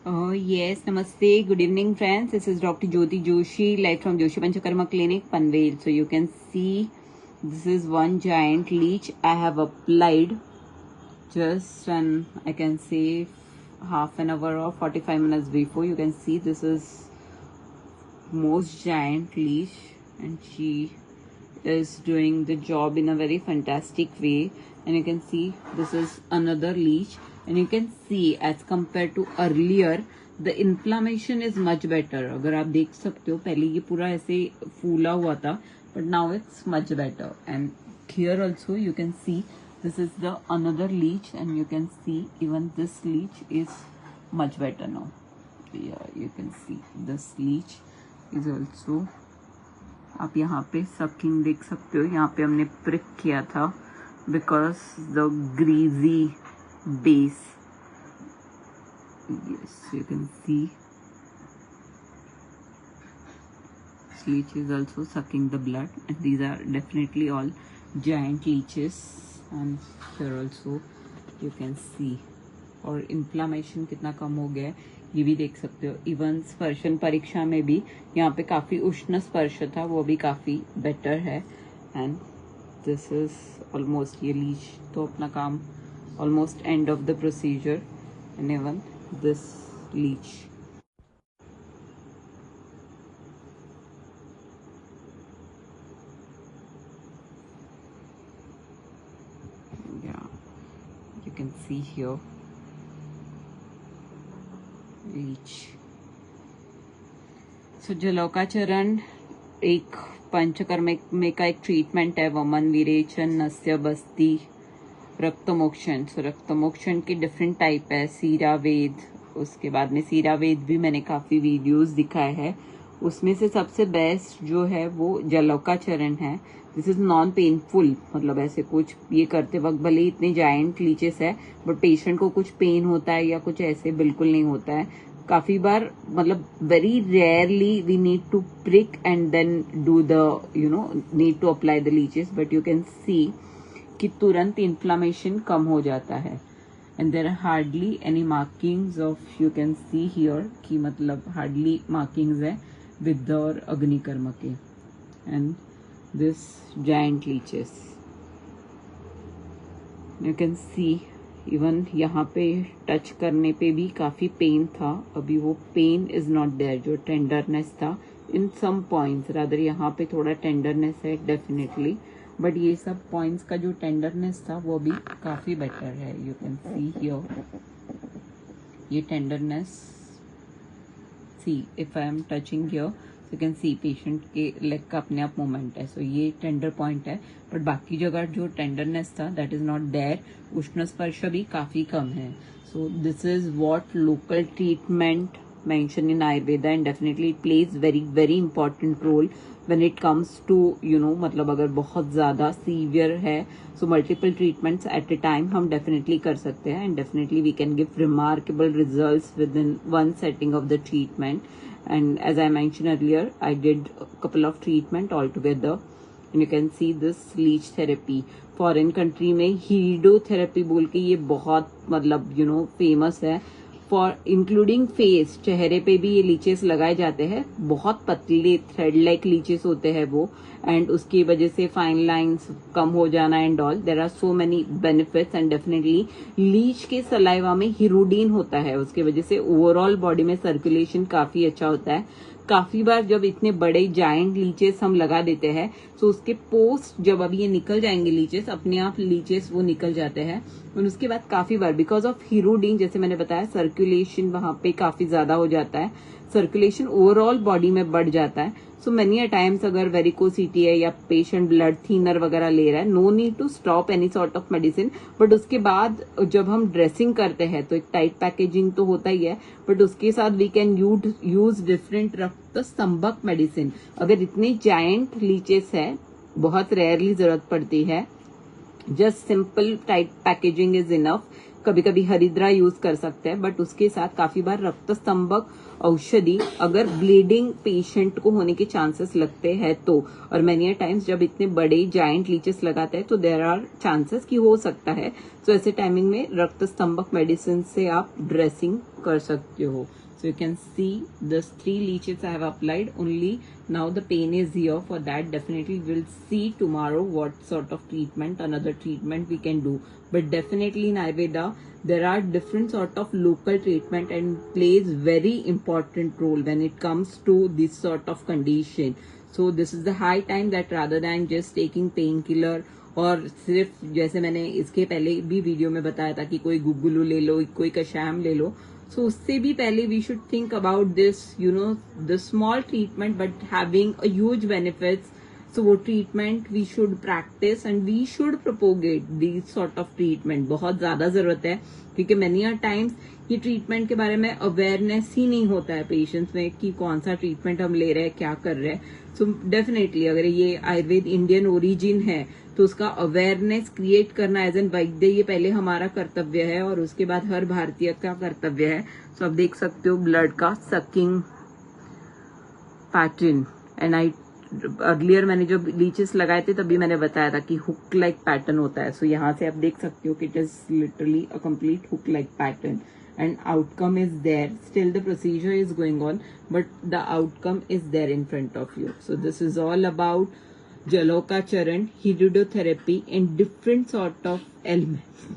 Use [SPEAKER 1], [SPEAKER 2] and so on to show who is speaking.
[SPEAKER 1] Yes, Namaste. Good evening, friends. This is Dr. Jyoti Joshi, live from Joshi Panchakarma Clinic, Panvel. So you can see this is one giant leech I have applied just and I can say half an hour or 45 minutes before. You can see this is most giant leech and she is doing the job in a very fantastic way. And you can see this is another leech, and you can see as compared to earlier the inflammation is much better. अगर आप देख सकते हो पहले ये पूरा ऐसे फूला हुआ था, but now it's much better. And here also you can see this is the another leech, and you can see even this leech is much better now. Yeah, you can see this leech is also, आप यहाँ पे sucking देख सकते हो, यहाँ पे हमने prick किया था because the greasy base. Yes, you can C leech is also sucking the blood, and these are definitely all giant leeches. And here also you can see, और इन्फ्लामेशन कितना कम हो गया है ये भी देख सकते हो. इवन स्पर्शन परीक्षा में भी यहाँ पे काफी उष्ण स्पर्श था, वो भी काफी बेटर है. एंड दिस इज ऑलमोस्ट, ये लीच तो अपना काम almost end of the procedure. And even this leech, you can see here leech. So जलोकाचरण एक पंचकर्म का एक ट्रीटमेंट है. वमन विरेचन, नस्य बस्ती, रक्तमोक्षण. सो रक्तमोक्षण के डिफरेंट टाइप है. सीरावेद, उसके बाद में सीरावेद भी मैंने काफी वीडियोस दिखाए हैं. उसमें से सबसे बेस्ट जो है वो जलोकाचरण है. दिस इज नॉन पेनफुल, मतलब ऐसे कुछ ये करते वक्त भले इतने जायंट लीचेस है बट पेशेंट को कुछ पेन होता है या कुछ ऐसे बिल्कुल नहीं होता है. काफी बार, मतलब very rarely we need to prick and then do the need to apply the leeches, but you can see कि तुरंत इन्फ्लामेशन कम हो जाता है. And there are hardly any markings of, you can see here कि मतलब hardly markings है with और अग्निकर्म के. And this giant leeches you can see, even यहाँ पे टच करने पे भी काफी पेन था. अभी वो पेन इज नॉट देयर. जो टेंडरनेस था इन सम पॉइंट्स, रादर यहाँ पे थोड़ा टेंडरनेस है डेफिनेटली, बट ये सब पॉइंट्स का जो टेंडरनेस था वो भी काफी बेटर है. यू कैन सी हियर ये tenderness. See if I am touching here, you can see patient के लेग का अपने आप मूवमेंट है. सो ये टेंडर पॉइंट है, बट बाकी जगह जो टेंडरनेस था दैट इज नॉट देयर. उष्ण स्पर्श भी काफी कम है. So this is what local treatment mentioned in Ayurveda, and definitely it plays very important role when it comes to मतलब अगर बहुत ज्यादा सीवियर है so multiple treatments at a time हम definitely कर सकते हैं, and definitely we can give remarkable results within one setting of the treatment. And as I mentioned earlier, I did a couple of treatment altogether, and you can see this leech therapy. Foreign country में हीडोथेरेपी बोल के ये बहुत मतलब famous है. For including face, चेहरे पे भी ये लीचेस लगाए जाते हैं. बहुत पतले थ्रेड लाइक लीचेस होते हैं वो, एंड उसकी वजह से फाइन लाइंस कम हो जाना and all. There are so many benefits. And definitely leech के सलाइवा में हिरोडीन होता है, उसके वजह से ओवरऑल बॉडी में सर्कुलेशन काफी अच्छा होता है. काफी बार जब इतने बड़े जायंट लीचेस हम लगा देते हैं तो उसके पोस्ट, जब अभी ये निकल जाएंगे लीचेस, अपने आप लीचेस वो निकल जाते हैं. और उसके बाद काफी बार बिकॉज ऑफ हिरोडीन, जैसे मैंने बताया, सर्कुलेशन वहां पे काफी ज्यादा हो जाता है. सर्कुलेशन ओवरऑल बॉडी में बढ़ जाता है. सो मेनी अ टाइम्स अगर वेरिकोसिटी है या पेशेंट ब्लड थिनर वगैरह ले रहा है, no need to stop any sort of medicine. But उसके बाद जब हम ड्रेसिंग करते हैं तो एक टाइट पैकेजिंग तो होता ही है, बट उसके साथ वी कैन यूज डिफरेंट रक्त संबक मेडिसिन. अगर इतने जायंट लीचेस है, बहुत रेयरली जरूरत पड़ती है, just simple tight packaging is enough. कभी कभी हरिद्रा यूज कर सकते हैं, बट उसके साथ काफी बार रक्त स्तंभक औषधि अगर ब्लीडिंग पेशेंट को होने के चांसेस लगते हैं तो, और मैनी टाइम्स जब इतने बड़े जाइंट लीचेस लगाते हैं तो देर आर चांसेस कि हो सकता है, तो ऐसे टाइमिंग में रक्त स्तंभक मेडिसिन से आप ड्रेसिंग कर सकते हो. So you can see this 3 leeches I have applied only. Now the pain is here. For that definitely we'll see tomorrow what sort of treatment, another treatment we can do. But definitely in Ayurveda there are different sort of local treatment and plays very important role when it comes to this sort of condition. So this is the high time that rather than just taking painkiller और सिर्फ जैसे मैंने इसके पहले भी video में बताया था कि कोई गुगुलू ले लो, कोई कशाम ले लो, सो उससे भी पहले we should think about this, you know, the small treatment but having a huge benefits. So वो treatment we should practise and we should propagate this sort of treatment. बहुत ज्यादा जरूरत है क्योंकि मेनी टाइम्स ये ट्रीटमेंट के बारे में अवेयरनेस ही नहीं होता है पेशेंट्स में कि कौन सा ट्रीटमेंट हम ले रहे हैं, क्या कर रहे हैं. सो डेफिनेटली अगर ये आयुर्वेद इंडियन ओरिजिन है तो उसका अवेयरनेस क्रिएट करना एज एन वैद्य ये पहले हमारा कर्तव्य है और उसके बाद हर भारतीय का कर्तव्य है. सो आप देख सकते हो ब्लड का sucking pattern. And I earlier मैंने जब लीचेस लगाए थे तभी मैंने बताया था कि हुक लाइक पैटर्न होता है. सो यहाँ से आप देख सकते हो कि it is literally a complete hook like pattern and outcome is there. Still the procedure is going on, but the outcome is there in front of you. So this is all about Jaloka Charan hydrotherapy in different sort of elements.